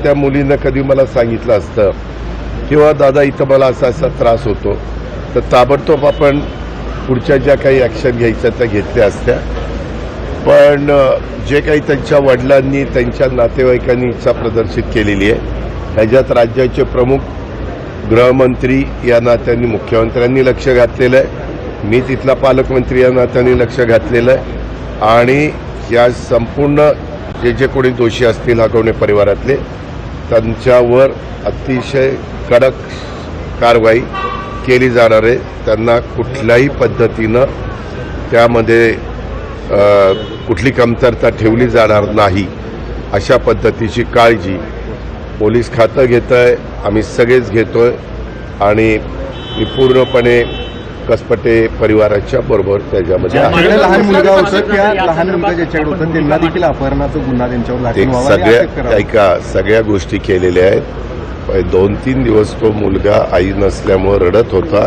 त्या मुलीनं कधी मला सांगितलं असतं किंवा दादा इथं मला असा असा त्रास होतो तर ताबडतोब आपण पुढच्या ज्या काही ॲक्शन घ्यायच्या त्या घेतल्या असत्या. पण जे काही त्यांच्या वडिलांनी त्यांच्या नातेवाईकांनी इच्छा प्रदर्शित केलेली आहे ह्याच्यात राज्याचे प्रमुख गृहमंत्री या नात्याने मुख्यमंत्र्यांनी लक्ष घातलेलं आहे. मी तिथला पालकमंत्री या नात्याने लक्ष घातलेलं आहे आणि या संपूर्ण जे कोणी दोषी असतील हगवणे परिवारातले त्यांच्यावर अतिशय कडक कारवाई केली जाणार आहे. त्यांना कुठल्याही पद्धतीनं त्यामध्ये कुठली कमतरता ठेवली जाणार नाही अशा पद्धतीची काळजी पोलीस खातं घेतं आहे, आम्ही सगळेच घेतो आहे आणि मी पूर्णपणे कसपटे परिवाराच्या बरोबर त्याच्यामध्ये लहान मुलगा होता त्या लहान मुलगा ज्याच्याकडे होता त्यांना देखील अपहरणाचा गुन्हा त्यांच्यावर दाखल व्हावा. सगळ्या गोष्टी केलेल्या आहेत. 2-3 दिवस तो मुलगा आई नसल्यामुळे रडत होता.